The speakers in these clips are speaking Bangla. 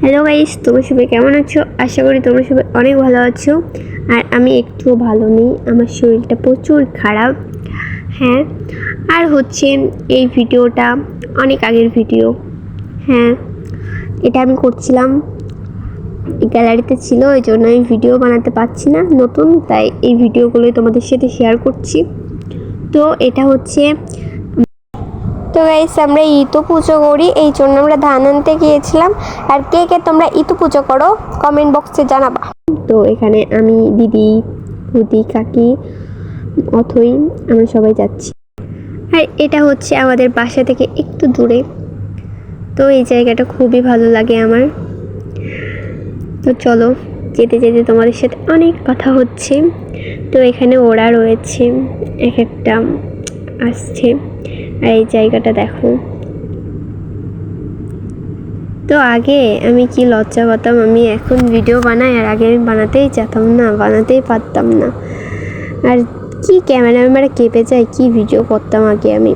হ্যালো গাইস, তোমরা সবাই কেমন আছো? আশা করি তোমরা সবাই অনেক ভালো আছো। আর আমি একটুও ভালো নেই, আমার শরীরটা প্রচুর খারাপ। হ্যাঁ, আর হচ্ছে এই ভিডিওটা অনেক আগের ভিডিও। হ্যাঁ, এটা আমি করছিলাম গ্যালারিতে ছিল, এই জন্য আমি ভিডিও বানাতে পারছি না নতুন, তাই এই ভিডিওগুলোই তোমাদের সাথে শেয়ার করছি। তো এটা হচ্ছে তো গাইস, আমরা ইতু পুজো করি, এই জন্য আমরা ধান আনতে গিয়েছিলাম। আর কে কে তোমরা ইতু পুজো করো কমেন্ট বক্সে জানাবা। তো এখানে আমি, দিদি, বুদি, কাকি, অথই, আমরা সবাই যাচ্ছি। আর এটা হচ্ছে আমাদের বাসা থেকে একটু দূরে। তো এই জায়গাটা খুবই ভালো লাগে আমার। তো চলো, যেতে যেতে তোমাদের সাথে অনেক কথা হচ্ছে। তো এখানে ওরা রয়েছে, এক একটা আসছে। আর এই জায়গাটা দেখো। তো আগে আমি কি লজ্জা পাতাম, আমি এখন ভিডিও বানাই, আর আগে আমি বানাতেই চাইতাম না, বানাতেই পারতাম না। আর কি ক্যামেরা কেঁপে যায়, কি ভিডিও করতাম আগে আমি।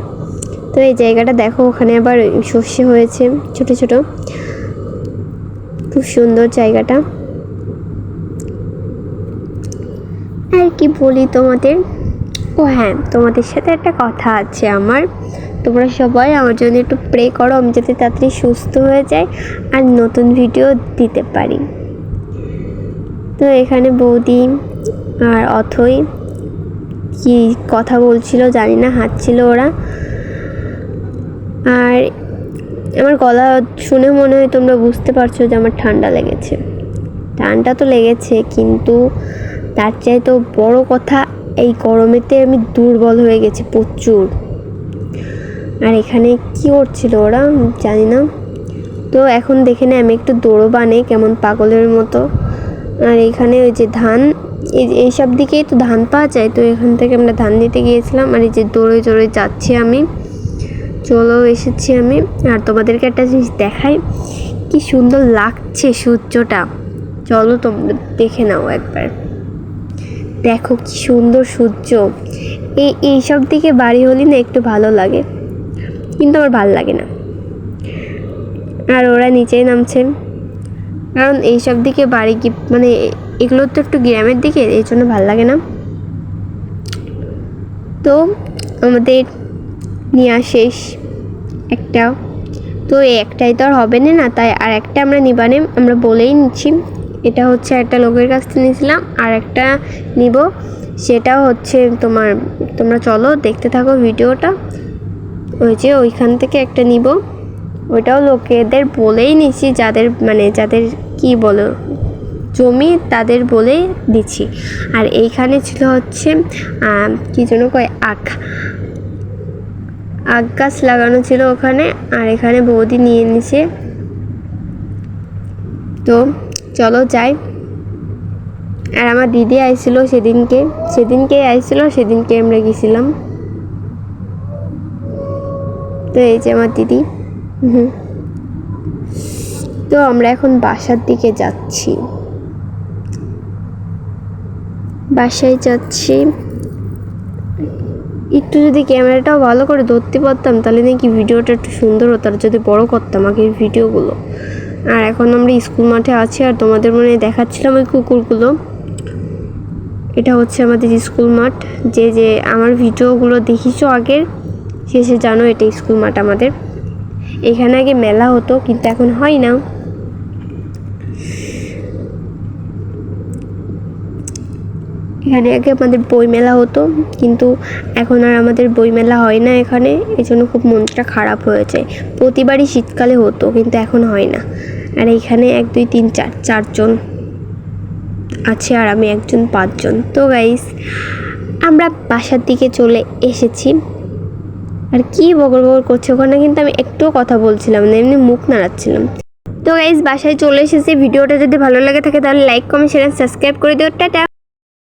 তো এই জায়গাটা দেখো, ওখানে আবার সর্ষে হয়েছে ছোট ছোট, খুব সুন্দর জায়গাটা। আর কি বলি তোমাদের, ও হ্যাঁ, তোমাদের সাথে একটা কথা আছে আমার। তোমরা সবাই আমার জন্য একটু প্রে করো, আমি যাতে তাড়াতাড়ি সুস্থ হয়ে যাই আর নতুন ভিডিও দিতে পারি। তো এখানে বৌদি আর অথই কি কথা বলছিল জানি না, হাঁটছিল ওরা। আর আমার গলা শুনে মনে হয় তোমরা বুঝতে পারছো যে আমার ঠান্ডা লেগেছে। ঠান্ডা তো লেগেছে, কিন্তু তার চাইতেও বড় কথা, এই গরমেতে আমি দুর্বল হয়ে গেছি প্রচুর। আর এখানে কি করছিল ওরা জানি না। তো এখন দেখে না, আমি একটু দৌড়বানে কেমন পাগলের মতো। আর এখানে ওই যে ধান, এইসব দিকেই তো ধান পাওয়া যায়, তো এখান থেকে আমরা ধান দিতে গিয়েছিলাম। আর এই যে দৌড়ে দৌড়ে যাচ্ছি আমি, চলো এসেছি আমি। আর তোমাদেরকে একটা জিনিস দেখাই, কি সুন্দর লাগছে সূর্যটা। চলো তোমরা দেখে নাও একবার, দেখো কি সুন্দর সূর্য। এইসব দিকে বাড়ি হলে না একটু ভালো লাগে, কিন্তু আমার ভালো লাগে না। আর ওরা নিচেই নামছে, কারণ এইসব দিকে বাড়ি কি মানে এগুলো তো একটু গ্রামের দিকে, এই জন্য ভালো লাগে না। তো আমাদের নেওয়া শেষ একটা, তো এই একটাই তো আর হবে না, তাই আর একটা আমরা নিবানে, আমরা বলেই নিচ্ছি। এটা হচ্ছে একটা লোকের কাছ থেকে নিয়েছিলাম, আর একটা নিব, সেটাও হচ্ছে তোমরা চলো দেখতে থাকো ভিডিওটা। ওই যে ওইখান থেকে একটা নিব, ওইটাও লোকেদের বলেই নিচ্ছি, যাদের কি বলো জমি, তাদের বলেই দিচ্ছি। আর এইখানে ছিল হচ্ছে কি যেন কয়, আখ গাছ লাগানো ছিল ওখানে। আর এখানে বৌদি নিয়ে নিছে। তো চলো যাই। আর আমার দিদি আইছিল সেদিনকে আমরা গেছিলাম। তো এই যে আমার দিদি। তো আমরা এখন বাসার দিকে যাচ্ছি, বাসায় যাচ্ছি। একটু যদি ক্যামেরাটাও ভালো করে ধরতে পারতাম, তাহলে নাকি ভিডিওটা একটু সুন্দর হতো, আর যদি বড় করতাম আগের ভিডিওগুলো। আর এখন আমরা স্কুল মাঠে আছি, আর তোমাদের মনে দেখাচ্ছিলাম ওই কুকুরগুলো। এটা হচ্ছে আমাদের স্কুল মাঠ। যে আমার ভিডিওগুলো দেখিছো আগের, শেষে জানো এটা স্কুল মাঠ আমাদের। এখানে আগে মেলা হতো, কিন্তু এখন হয় না। এখানে আগে আমাদের বই মেলা হতো, কিন্তু এখন আর আমাদের বই মেলা হয় না এখানে, এই জন্য খুব মনটা খারাপ হয়েছে। প্রতিবারই শীতকালে হতো, কিন্তু এখন হয় না। আর এইখানে 1 2 3 4 4জন আছে, আর আমি একজন, 5 জন। তো গাইস, আমরা বাসার দিকে চলে এসেছি। আর কি বগর বগর করছে ওখানে, কিন্তু আমি একটুও কথা বলছিলাম না, এমনি মুখ নাড়াচ্ছিলাম। তো গাইস, বাসায় চলে এসেছি। ভিডিওটা যদি ভালো লাগে থাকে তাহলে লাইক, কমেন্ট, শেয়ার, সাবস্ক্রাইব করে দিও। টাটা।